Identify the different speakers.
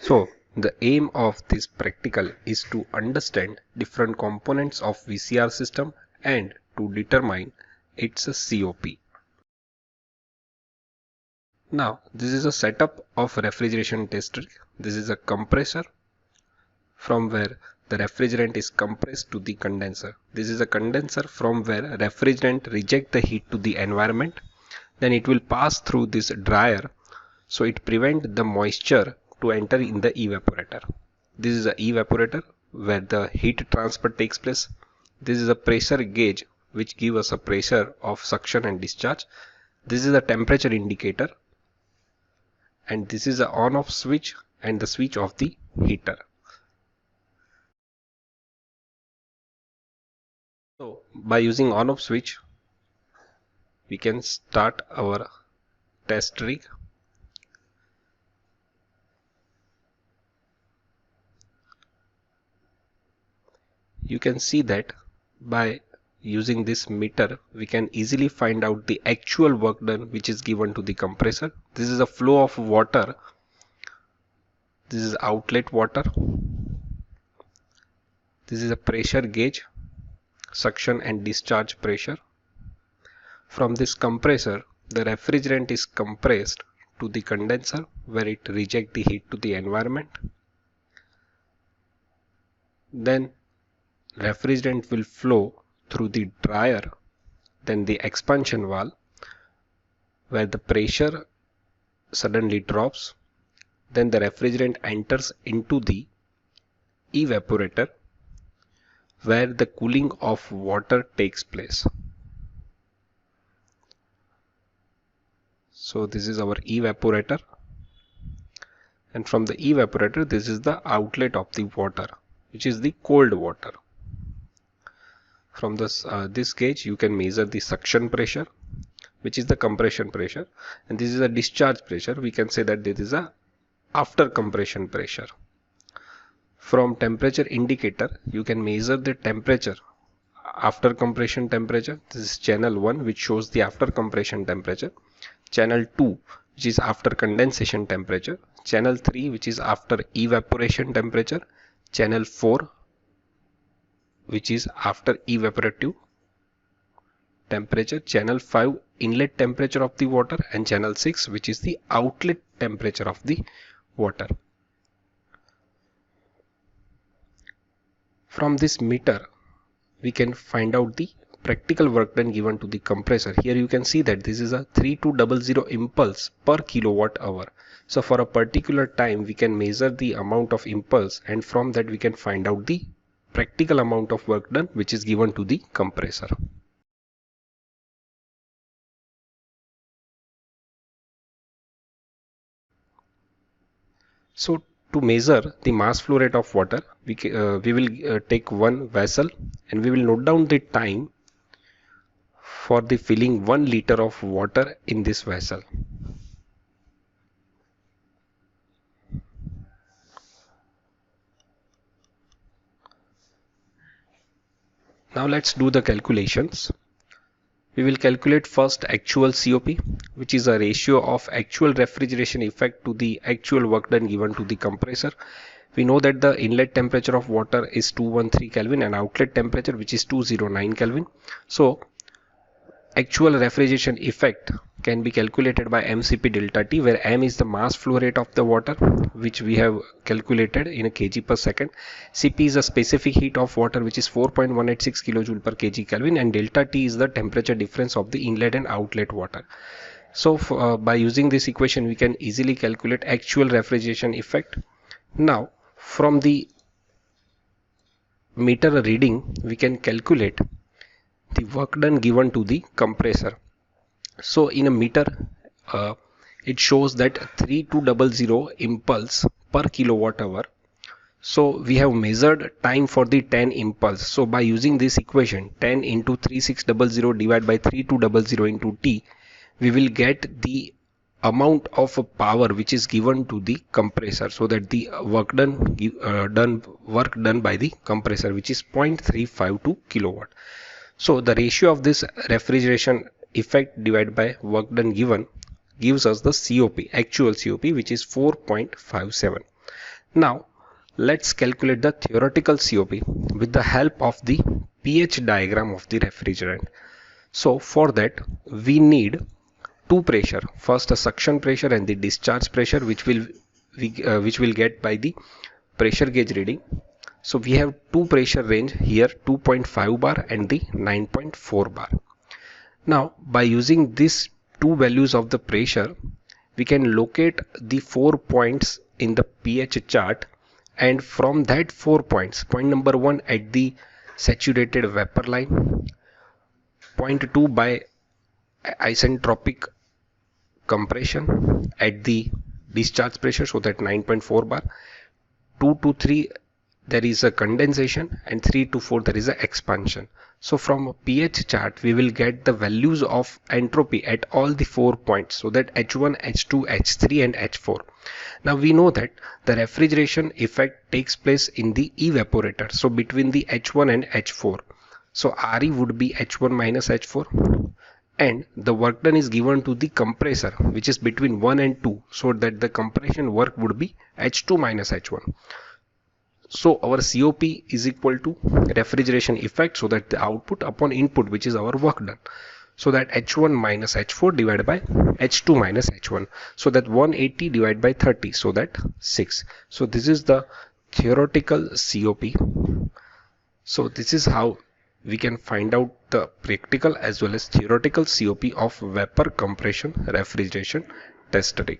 Speaker 1: So the aim of this practical is to understand different components of VCR system and to determine its COP. Now this is a setup of refrigeration test rig. This is a compressor from where the refrigerant is compressed to the condenser. This is a condenser from where refrigerant reject the heat to the environment. Then it will pass through this dryer, so it prevent the moisture to enter in the evaporator. This is a evaporator where the heat transfer takes place. This is a pressure gauge which gives us a pressure of suction and discharge. This is a temperature indicator, and this is a on-off switch and the switch of the heater. So by using on-off switch, we can start our test rig. You can see that by using this meter we can easily find out the actual work done which is given to the compressor. This is a flow of water. This is outlet water. This is a pressure gauge, suction and discharge pressure. From this compressor, the refrigerant is compressed to the condenser where it rejects the heat to the environment. Then refrigerant will flow through the dryer, then the expansion valve where the pressure suddenly drops. Then the refrigerant enters into the evaporator where the cooling of water takes place. So this is our evaporator, and from the evaporator this is the outlet of the water, which is the cold water. From this gauge you can measure the suction pressure, which is the compression pressure, and this is a discharge pressure. We can say that this is a after compression pressure. From temperature indicator you can measure the temperature after compression temperature. This is channel 1 which shows the after compression temperature, channel 2 which is after condensation temperature, channel 3 which is after evaporation temperature, channel 4 which is after evaporative temperature, channel 5 inlet temperature of the water, and channel 6 which is the outlet temperature of the water. From this meter we can find out the practical work done given to the compressor. Here you can see that this is a 3200 impulse per kilowatt hour. So for a particular time we can measure the amount of impulse, and from that we can find out the practical amount of work done which is given to the compressor. So to measure the mass flow rate of water, we will take one vessel and we will note down the time for the filling 1 liter of water in this vessel. Now let's do the calculations. We will calculate first actual COP, which is a ratio of actual refrigeration effect to the actual work done given to the compressor. We know that the inlet temperature of water is 213 Kelvin and outlet temperature which is 209 Kelvin. So actual refrigeration effect can be calculated by MCP delta T, where M is the mass flow rate of the water which we have calculated in a kg per second. CP is a specific heat of water which is 4.186 kilojoule per kg Kelvin, and delta T is the temperature difference of the inlet and outlet water. So by using this equation we can easily calculate actual refrigeration effect. Now from the meter reading we can calculate the work done given to the compressor. So in a meter it shows that 3200 impulse per kilowatt hour. So we have measured time for the 10 impulse. So by using this equation, 10 into 3600 divided by 3200 into T, we will get the amount of power which is given to the compressor, so that the work done by the compressor, which is 0.352 kilowatt. So the ratio of this refrigeration effect divided by work done given gives us the COP, actual COP, which is 4.57. Now let's calculate the theoretical COP with the help of the pH diagram of the refrigerant. So for that we need two pressure, first a suction pressure and the discharge pressure, which will get by the pressure gauge reading. So we have two pressure range here, 2.5 bar and the 9.4 bar. Now by using these two values of the pressure, we can locate the 4 points in the pH chart, and from that 4 points, point number 1 at the saturated vapor line, point 2 by isentropic compression at the discharge pressure, so that 9.4 bar, 2 to 3 there is a condensation, and 3 to 4 there is a expansion. So from a pH chart we will get the values of entropy at all the 4 points, so that H1, H2, H3 and H4. Now we know that the refrigeration effect takes place in the evaporator, so between the H1 and H4. So RE would be H1 minus H4, and the work done is given to the compressor, which is between 1 and 2, so that the compression work would be H2 minus H1. So our COP is equal to refrigeration effect, so that the output upon input, which is our work done, so that H1 minus H4 divided by H2 minus H1, so that 180 divided by 30, so that 6. So this is the theoretical COP. So this is how we can find out the practical as well as theoretical COP of vapor compression refrigeration test rig.